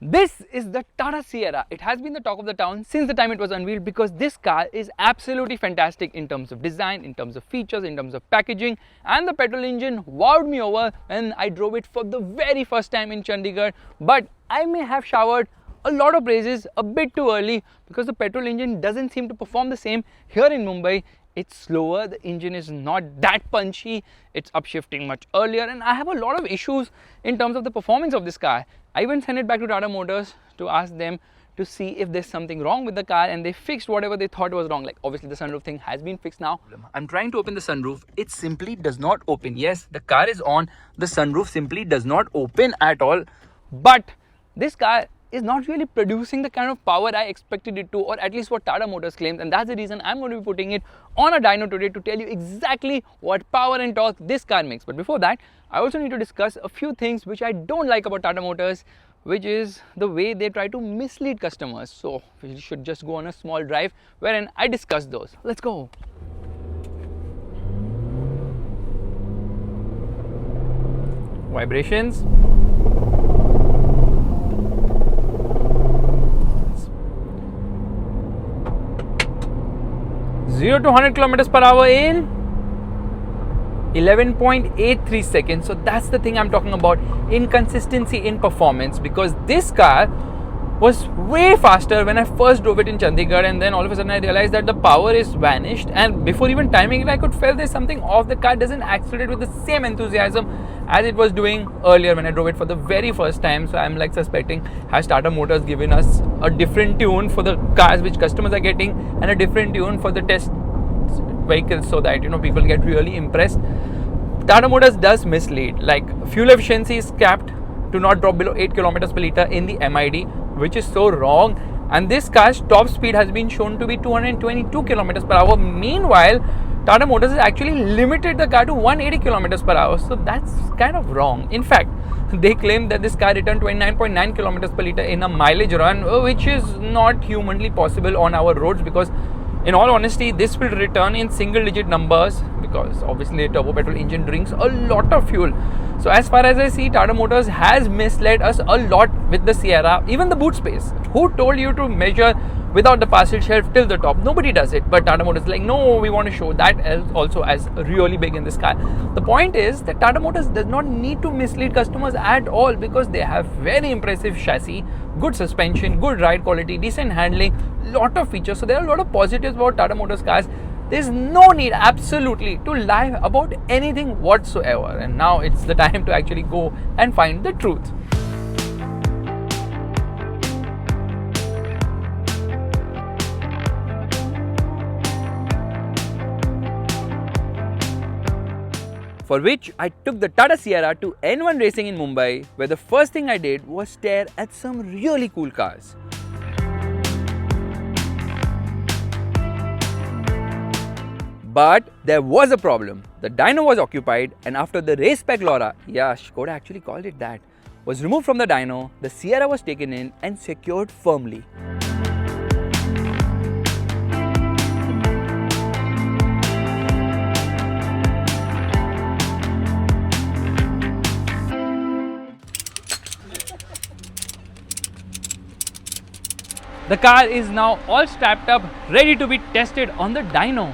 This is the Tata Sierra. It has been the talk of the town since the time it was unveiled because this car is absolutely fantastic in terms of design, in terms of features, in terms of packaging, and the petrol engine wowed me over when I drove it for the very first time in Chandigarh. But I may have showered a lot of praises a bit too early because the petrol engine doesn't seem to perform the same here in Mumbai. It's slower, the engine is not that punchy, it's upshifting much earlier, and I have a lot of issues in terms of the performance of this car. I even sent it back to Tata Motors to ask them to see if there's something wrong with the car, and they fixed whatever they thought was wrong. Like obviously the sunroof thing has been fixed now. I'm trying to open the sunroof, it simply does not open. Yes, the car is on, the sunroof simply does not open at all, but this car is not really producing the kind of power I expected it to, or at least what Tata Motors claims, and that's the reason I'm going to be putting it on a dyno today to tell you exactly what power and torque this car makes. But before that, I also need to discuss a few things which I don't like about Tata Motors, which is the way they try to mislead customers. So we should just go on a small drive wherein I discuss those. Let's go. Vibrations. 0 to 100 kilometers per hour in 11.83 seconds. So that's the thing I'm talking about, inconsistency in performance, because this car was way faster when I first drove it in Chandigarh, and then all of a sudden I realized that the power is vanished, and before even timing it I could feel there's something off. The car doesn't accelerate with the same enthusiasm as it was doing earlier when I drove it for the very first time. So I'm like suspecting, has Tata Motors given us a different tune for the cars which customers are getting and a different tune for the test vehicles, so that people get really impressed? Tata Motors does mislead. Like fuel efficiency is capped to not drop below 8 kilometers per litre in the MID, which is so wrong, and this car's top speed has been shown to be 222 kilometers per hour. Meanwhile, Tata Motors has actually limited the car to 180 kilometers per hour, so that's kind of wrong. In fact, they claim that this car returned 29.9 kilometers per litre in a mileage run, which is not humanly possible on our roads, because in all honesty, this will return in single digit numbers, because obviously a turbo petrol engine drinks a lot of fuel. So as far as I see, Tata Motors has misled us a lot with the Sierra. Even the boot space, who told you to measure without the parcel shelf till the top? Nobody does it, but Tata Motors is like, no, we want to show that also as really big in this car. The point is that Tata Motors does not need to mislead customers at all, because they have very impressive chassis, good suspension, good ride quality, decent handling, lot of features. So there are a lot of positives about Tata Motors cars. There's no need absolutely to lie about anything whatsoever, and now it's the time to actually go and find the truth. For which I took the Tata Sierra to N1 Racing in Mumbai, where the first thing I did was stare at some really cool cars. But there was a problem. The dyno was occupied, and after the race spec LoRa, yeah, Skoda actually called it that, was removed from the dyno, the Sierra was taken in and secured firmly. The car is now all strapped up, ready to be tested on the dyno.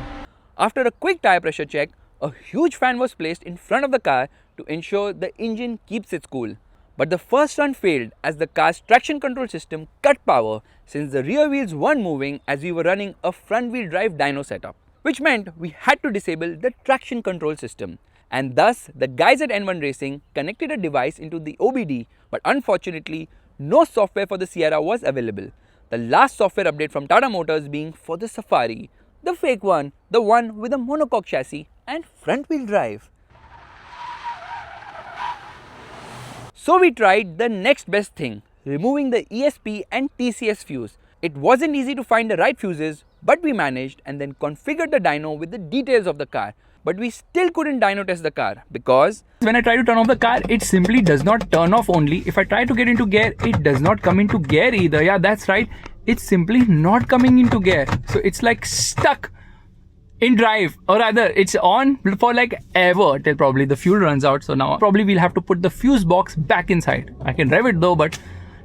After a quick tire pressure check, a huge fan was placed in front of the car to ensure the engine keeps its cool. But the first run failed as the car's traction control system cut power, since the rear wheels weren't moving as we were running a front wheel drive dyno setup, which meant we had to disable the traction control system. And thus, the guys at N1 Racing connected a device into the OBD, but unfortunately, no software for the Sierra was available. The last software update from Tata Motors being for the Safari, the fake one, the one with a monocoque chassis and front wheel drive. So we tried the next best thing, removing the ESP and TCS fuse. It wasn't easy to find the right fuses, but we managed, and then configured the dyno with the details of the car. But we still couldn't dyno test the car, because when I try to turn off the car, it simply does not turn off only. If I try to get into gear, it does not come into gear either. Yeah, that's right. It's simply not coming into gear. So it's like stuck in drive, or rather it's on for like ever till probably the fuel runs out. So now probably we'll have to put the fuse box back inside. I can rev it though, but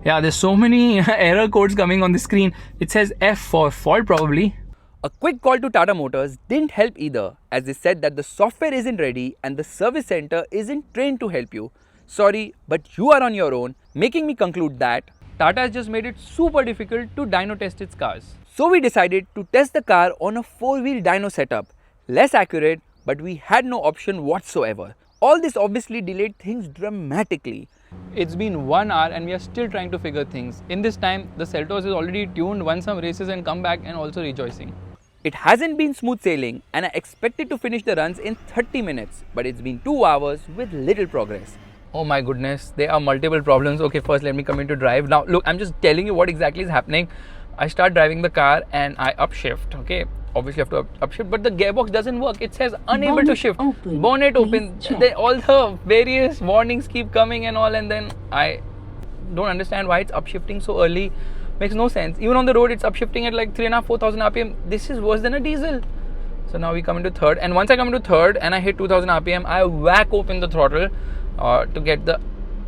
Yeah, there's so many error codes coming on the screen. It says F for fault probably. A quick call to Tata Motors didn't help either, as they said that the software isn't ready and the service center isn't trained to help you. Sorry, but you are on your own, making me conclude that Tata has just made it super difficult to dyno test its cars. So we decided to test the car on a 4-wheel dyno setup. Less accurate, but we had no option whatsoever. All this obviously delayed things dramatically. It's been 1 hour and we are still trying to figure things. In this time, the Seltos is already tuned, won some races and come back and also rejoicing. It hasn't been smooth sailing and I expected to finish the runs in 30 minutes, but it's been 2 hours with little progress. Oh my goodness, there are multiple problems. Okay, first let me come into drive. Now look, I'm just telling you what exactly is happening. I start driving the car and I upshift, okay. Obviously I have to upshift, but the gearbox doesn't work. It says unable to shift. Bonnet open. All the various warnings keep coming and all, and then I don't understand why it's upshifting so early. Makes no sense. Even on the road, it's upshifting at like 3,500-4,000 RPM. This is worse than a diesel. So now we come into third, and once I come into third and I hit 2,000 RPM, I whack open the throttle to get the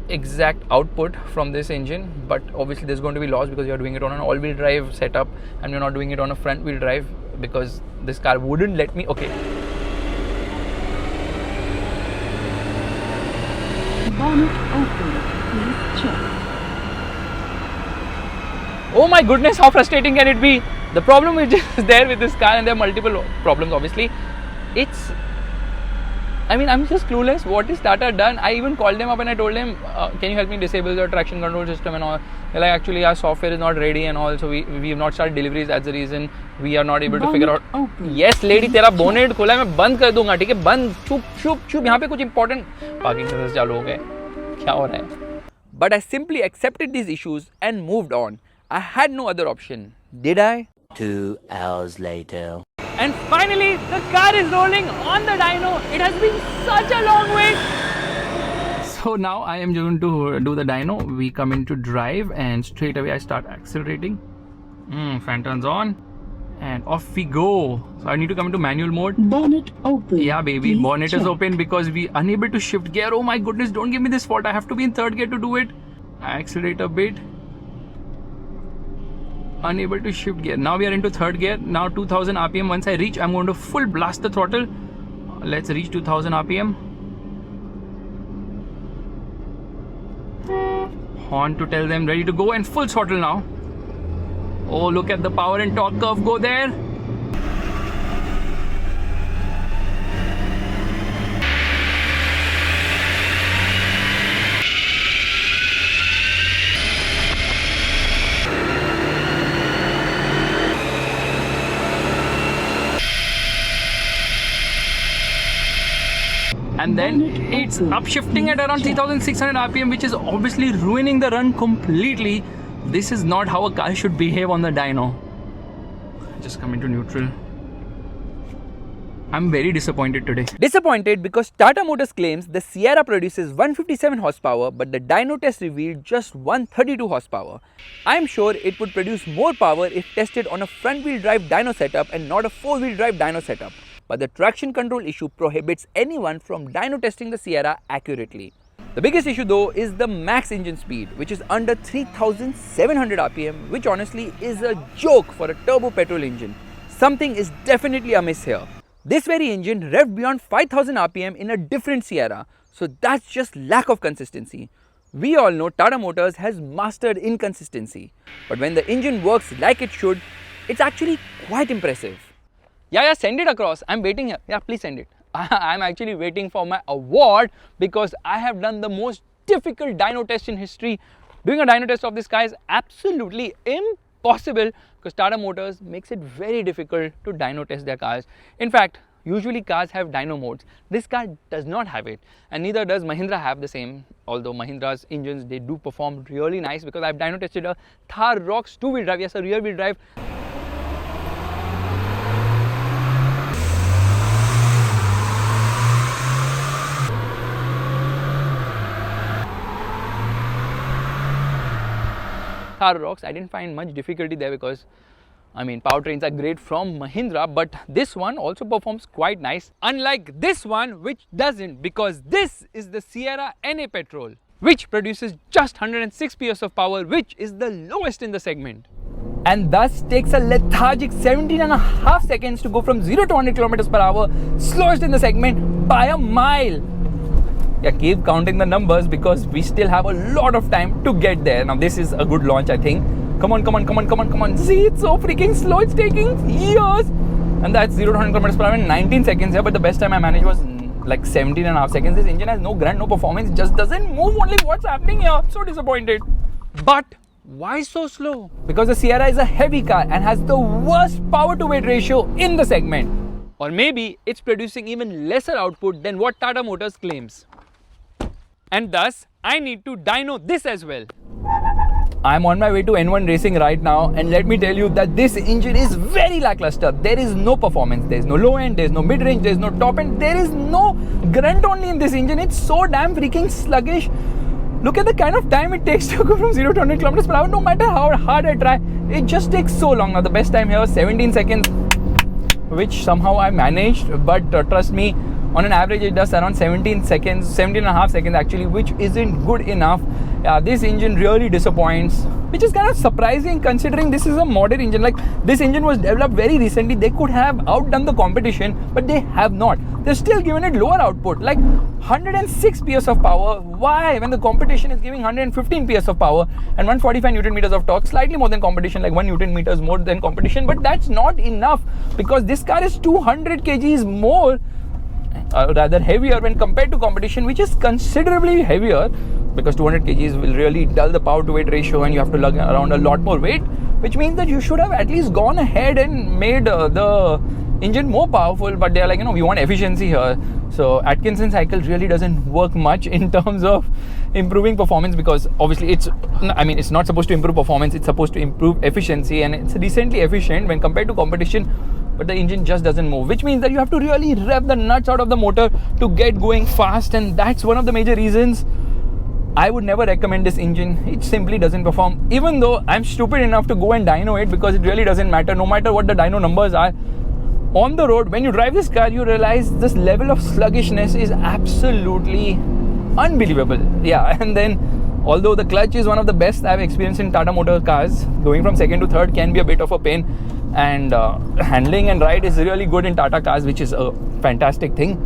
exact output from this engine. But obviously there's going to be loss because you're doing it on an all-wheel drive setup and you're not doing it on a front-wheel drive, because this car wouldn't let me. Okay. Bonnet open. Please check. Oh my goodness, how frustrating can it be? The problem is just there with this car, and there are multiple problems obviously. I'm just clueless. What is Tata done? I even called them up and I told them, can you help me disable the traction control system and all. They're like, actually our software is not ready and all, so we have not started deliveries. That's the reason we are not able to figure out. Yes lady, तेरा bonnet खोला है, मैं बंद कर दूंगा, ठीक है? बंद, चुप. यहाँ पे कुछ important parking service चालू हो गए. क्या हो रहा है? But I simply accepted these issues and moved on. I had no other option. Did I? 2 hours later. And finally, the car is rolling on the dyno. It has been such a long wait. So now I am going to do the dyno. We come into drive and straight away I start accelerating. Fan turns on and off we go. So I need to come into manual mode. Bonnet open. Yeah baby, Please bonnet check. is open because we unable to shift gear. Oh my goodness, don't give me this fault. I have to be in third gear to do it. I accelerate a bit. Unable to shift gear. Now we are into third gear. Now 2000 RPM. Once I reach, I'm going to full blast the throttle. Let's reach 2000 RPM. Horn to tell them ready to go, and full throttle now. Oh, look at the power and torque curve go there. And then it's upshifting at around 3600 RPM, which is obviously ruining the run completely. This is not how a car should behave on the dyno. Just come into neutral. I'm very disappointed today. Disappointed because Tata Motors claims the Sierra produces 157 horsepower, but the dyno test revealed just 132 horsepower. I'm sure it would produce more power if tested on a front-wheel drive dyno setup and not a 4-wheel drive dyno setup. But the traction control issue prohibits anyone from dyno testing the Sierra accurately. The biggest issue though is the max engine speed, which is under 3700 RPM, which honestly is a joke for a turbo petrol engine. Something is definitely amiss here. This very engine revved beyond 5000 RPM in a different Sierra, so that's just lack of consistency. We all know Tata Motors has mastered inconsistency, but when the engine works like it should, it's actually quite impressive. Yeah, send it across. I'm waiting here. Yeah, please send it. I'm actually waiting for my award because I have done the most difficult dyno test in history. Doing a dyno test of this car is absolutely impossible because Tata Motors makes it very difficult to dyno test their cars. In fact, usually cars have dyno modes. This car does not have it, and neither does Mahindra have the same. Although Mahindra's engines, they do perform really nice because I've dyno tested a Thar ROXX 2-wheel drive, yes, a rear-wheel drive. Thar ROXX, I didn't find much difficulty there because powertrains are great from Mahindra, but this one also performs quite nice, unlike this one which doesn't, because this is the Sierra NA petrol. which produces just 106 PS of power, which is the lowest in the segment. And thus takes a lethargic 17.5 seconds to go from 0 to 100 kilometers per hour, slowest in the segment by a mile. Yeah, keep counting the numbers because we still have a lot of time to get there. Now this is a good launch, I think. Come on, come on, come on, come on, come on. See, it's so freaking slow, it's taking years. And that's 0 to 100 kilometers per hour in 19 seconds here, but the best time I managed was like 17.5 seconds. This engine has no grunt, no performance, it just doesn't move. Only what's happening here? I'm so disappointed. But why so slow? Because the Sierra is a heavy car and has the worst power to weight ratio in the segment. Or maybe it's producing even lesser output than what Tata Motors claims. And thus, I need to dyno this as well. I'm on my way to N1 racing right now, and let me tell you that this engine is very lackluster. There is no performance, there is no low end, there is no mid range, there is no top end, there is no grunt only in this engine. It's so damn freaking sluggish. Look at the kind of time it takes to go from 0 to 100 kilometers per hour. No matter how hard I try, it just takes so long. Now the best time here was 17 seconds, which somehow I managed, but trust me, on an average it does around 17 seconds, 17.5 seconds actually, which isn't good enough. This engine really disappoints, which is kind of surprising considering this is a modern engine. Like, this engine was developed very recently. They could have outdone the competition, but they have not. They're still giving it lower output, like 106 PS of power. Why? When the competition is giving 115 PS of power and 145 Newton meters of torque, slightly more than competition, like 1 Newton meters more than competition, but that's not enough because this car is 200 kgs more, rather heavier when compared to competition, which is considerably heavier, because 200 kgs will really dull the power to weight ratio and you have to lug around a lot more weight, which means that you should have at least gone ahead and made the engine more powerful. But they're like, we want efficiency here. So Atkinson cycle really doesn't work much in terms of improving performance, because obviously it's not supposed to improve performance, it's supposed to improve efficiency, and it's decently efficient when compared to competition, but the engine just doesn't move, which means that you have to really rev the nuts out of the motor to get going fast. And that's one of the major reasons I would never recommend this engine. It simply doesn't perform, even though I'm stupid enough to go and dyno it, because it really doesn't matter. No matter what the dyno numbers are on the road, when you drive this car, you realize this level of sluggishness is absolutely unbelievable. Yeah, and then although the clutch is one of the best I've experienced in Tata Motor cars, going from second to third can be a bit of a pain, and handling and ride is really good in Tata cars, which is a fantastic thing.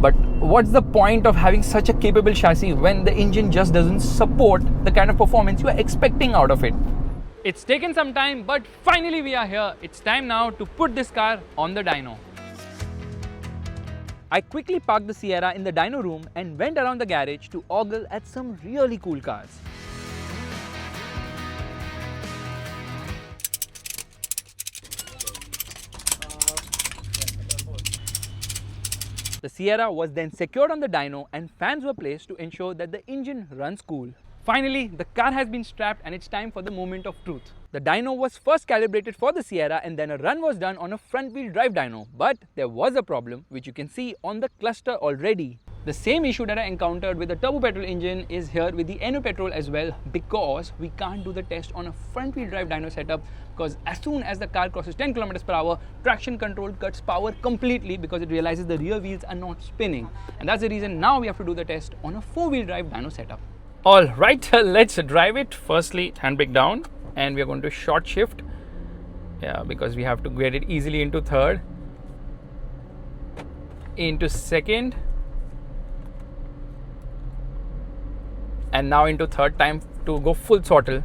But what's the point of having such a capable chassis when the engine just doesn't support the kind of performance you are expecting out of it? It's taken some time, but finally we are here. It's time now to put this car on the dyno. I quickly parked the Sierra in the dyno room and went around the garage to ogle at some really cool cars. The Sierra was then secured on the dyno and fans were placed to ensure that the engine runs cool. Finally, the car has been strapped and it's time for the moment of truth. The dyno was first calibrated for the Sierra and then a run was done on a front-wheel drive dyno. But there was a problem, which you can see on the cluster already. The same issue that I encountered with the turbo petrol engine is here with the NA petrol as well, because we can't do the test on a front-wheel drive dyno setup, because as soon as the car crosses 10 km per hour, traction control cuts power completely because it realizes the rear wheels are not spinning. And that's the reason now we have to do the test on a four-wheel drive dyno setup. Alright, let's drive it. Firstly, handbrake down, and we are going to short shift. Yeah, because we have to get it easily into third, into second, and now into third, time to go full throttle.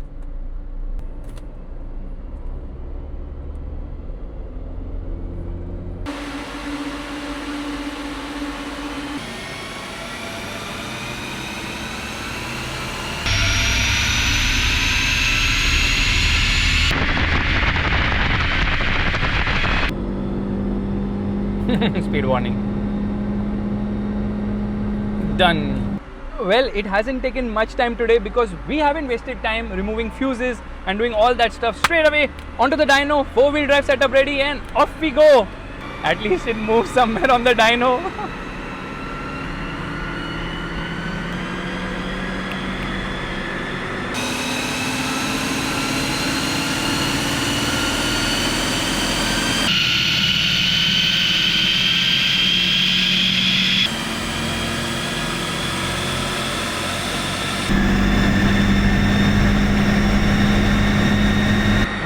Speed warning. Done. Well, it hasn't taken much time today because we haven't wasted time removing fuses and doing all that stuff. Straight away onto the dyno, four-wheel drive setup ready, and off we go. At least it moves somewhere on the dyno.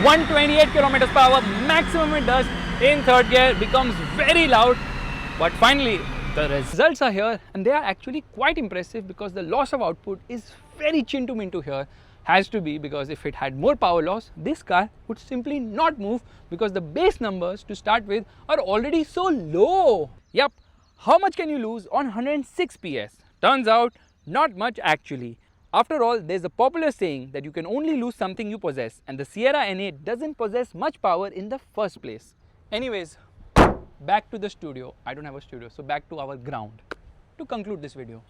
128 kilometers per hour maximum it does in third gear, becomes very loud. But finally, the results are here and they are actually quite impressive because the loss of output is very chin to minto here. Has to be, because if it had more power loss, this car would simply not move because the base numbers to start with are already so low. Yup, how much can you lose on 106 PS? Turns out, not much actually. After all, there's a popular saying that you can only lose something you possess, and the Sierra NA doesn't possess much power in the first place. Anyways, back to the studio. I don't have a studio, so back to our ground. To conclude this video,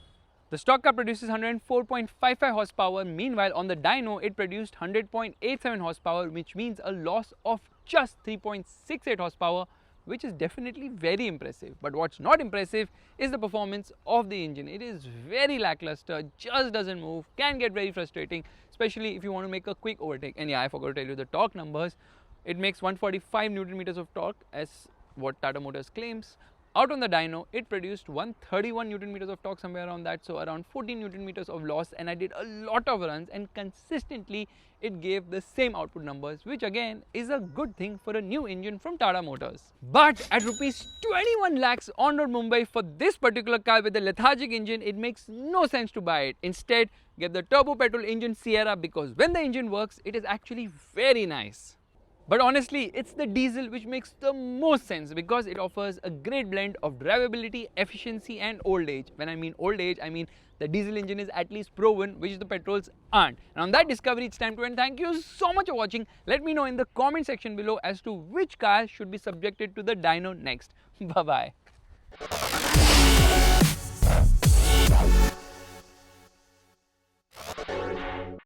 the stock car produces 104.55 horsepower. Meanwhile, on the dyno, it produced 100.87 horsepower, which means a loss of just 3.68 horsepower, which is definitely very impressive. But what's not impressive is the performance of the engine. It is very lackluster, just doesn't move, can get very frustrating, especially if you want to make a quick overtake. And yeah, I forgot to tell you the torque numbers. It makes 145 Newton meters of torque, as what Tata Motors claims. Out on the dyno, it produced 131 Newton meters of torque, somewhere around that, so around 14 Newton meters of loss, and I did a lot of runs and consistently it gave the same output numbers, which again is a good thing for a new engine from Tata Motors. But at rupees 21 lakhs on road Mumbai for this particular car with a lethargic engine, it makes no sense to buy it. Instead, get the turbo petrol engine Sierra, because when the engine works, it is actually very nice. But honestly, it's the diesel which makes the most sense because it offers a great blend of drivability, efficiency and old age. When I mean old age, I mean the diesel engine is at least proven, which the petrols aren't. And on that discovery, it's time to end. Thank you so much for watching. Let me know in the comment section below as to which car should be subjected to the dyno next. Bye-bye.